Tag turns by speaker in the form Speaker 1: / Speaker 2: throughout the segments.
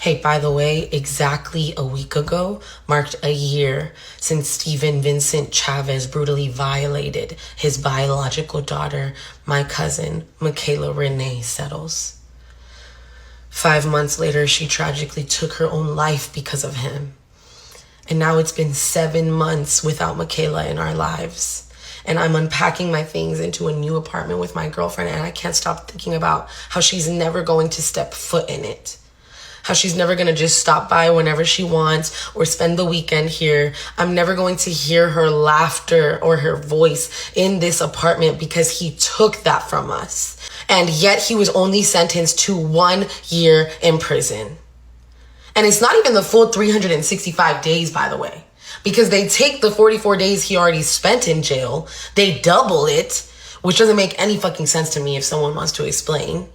Speaker 1: Hey, by the way, exactly a week ago marked a year since Stephen Vincent Chavez brutally violated his biological daughter, my cousin, Makayla Renee Settles. 5 months later, she tragically took her own life because of him. And now it's been 7 months without Makayla in our lives. And I'm unpacking my things into a new apartment with my girlfriend, and I can't stop thinking about how she's never going to step foot in it. How she's never going to just stop by whenever she wants or spend the weekend here. I'm never going to hear her laughter or her voice in this apartment because he took that from us. And yet he was only sentenced to 1 year in prison. And it's not even the full 365 days, by the way, because they take the 44 days he already spent in jail, they double it, which doesn't make any fucking sense to me if someone wants to explain.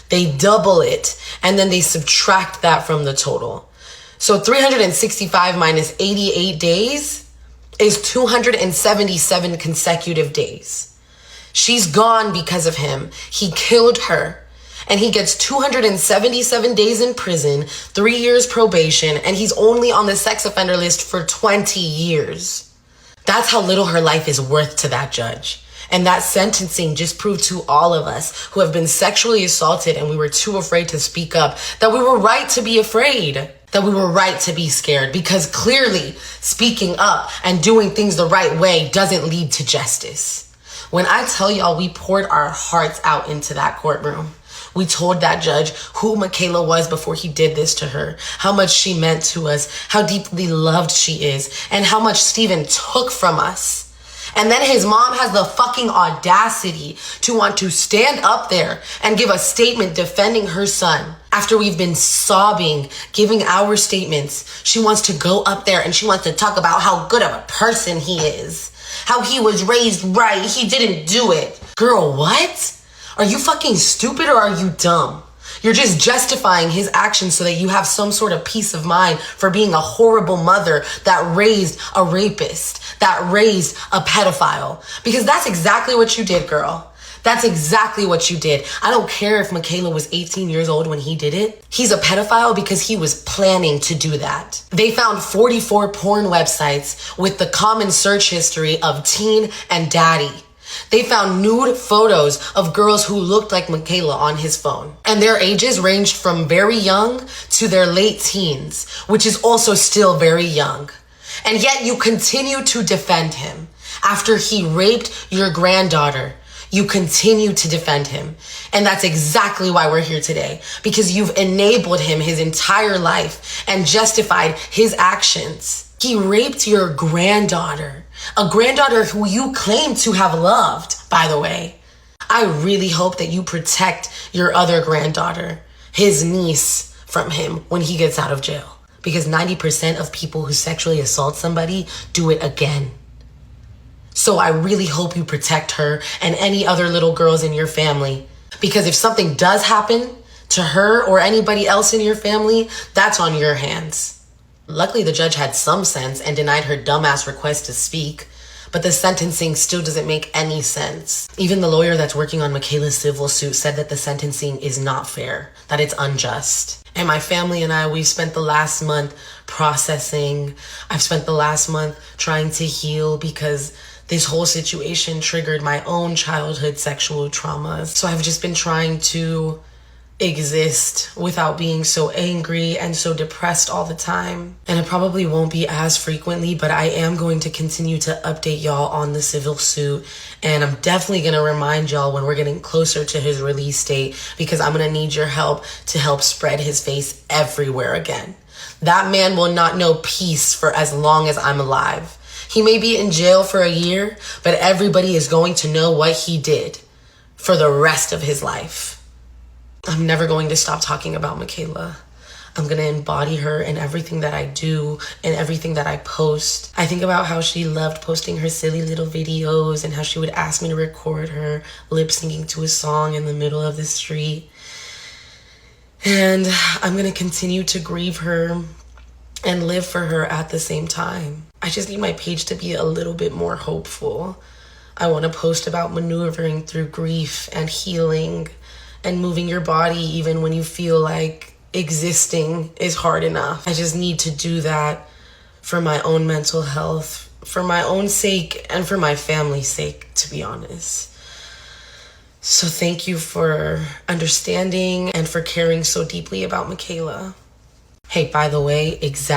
Speaker 1: They double it, and then they subtract that from the total. So 365 minus 88 days is 277 consecutive days. She's gone because of him. He killed her. And he gets 277 days in prison, 3 years probation, and he's only on the sex offender list for 20 years. That's how little her life is worth to that judge. And that sentencing just proved to all of us who have been sexually assaulted and we were too afraid to speak up that we were right to be afraid, that we were right to be scared, because clearly speaking up and doing things the right way doesn't lead to justice. When I tell y'all we poured our hearts out into that courtroom, we told that judge who Makayla was before he did this to her, how much she meant to us, how deeply loved she is, and how much Stephen took from us. And then his mom has the fucking audacity to want to stand up there and give a statement defending her son. After we've been sobbing, giving our statements, she wants to go up there and she wants to talk about how good of a person he is, how he was raised right, he didn't do it. Girl, what? Are you fucking stupid or are you dumb? You're just justifying his actions so that you have some sort of peace of mind for being a horrible mother that raised a rapist, that raised a pedophile. Because that's exactly what you did, girl. That's exactly what you did. I don't care if Makayla was 18 years old when he did it. He's a pedophile because he was planning to do that. They found 44 porn websites with the common search history of teen and daddy. They found nude photos of girls who looked like Makayla on his phone. And their ages ranged from very young to their late teens, which is also still very young. And yet you continue to defend him. After he raped your granddaughter, you continue to defend him. And that's exactly why we're here today. Because you've enabled him his entire life and justified his actions. He raped your granddaughter, a granddaughter who you claim to have loved, by the way. I really hope that you protect your other granddaughter, his niece, from him when he gets out of jail. Because 90% of people who sexually assault somebody do it again. So I really hope you protect her and any other little girls in your family. Because if something does happen to her or anybody else in your family, that's on your hands. Luckily, the judge had some sense and denied her dumbass request to speak, but the sentencing still doesn't make any sense. Even the lawyer that's working on Makayla's civil suit said that the sentencing is not fair, that it's unjust. And my family and I, we've spent the last month processing. I've spent the last month trying to heal because this whole situation triggered my own childhood sexual traumas. So I've just been trying to exist without being so angry and so depressed all the time. And it probably won't be as frequently, but I am going to continue to update y'all on the civil suit. And I'm definitely going to remind y'all when we're getting closer to his release date, because I'm going to need your help to help spread his face everywhere again. That man will not know peace for as long as I'm alive. He may be in jail for a year, but everybody is going to know what he did for the rest of his life. I'm never going to stop talking about Makayla. I'm going to embody her in everything that I do and everything that I post. I think about how she loved posting her silly little videos and how she would ask me to record her lip syncing to a song in the middle of the street. And I'm going to continue to grieve her and live for her at the same time. I just need my page to be a little bit more hopeful. I want to post about maneuvering through grief and healing and moving your body even when you feel like existing is hard enough. I just need to do that for my own mental health, for my own sake, and for my family's sake, to be honest. So thank you for understanding and for caring so deeply about Makayla. Hey, by the way, exactly.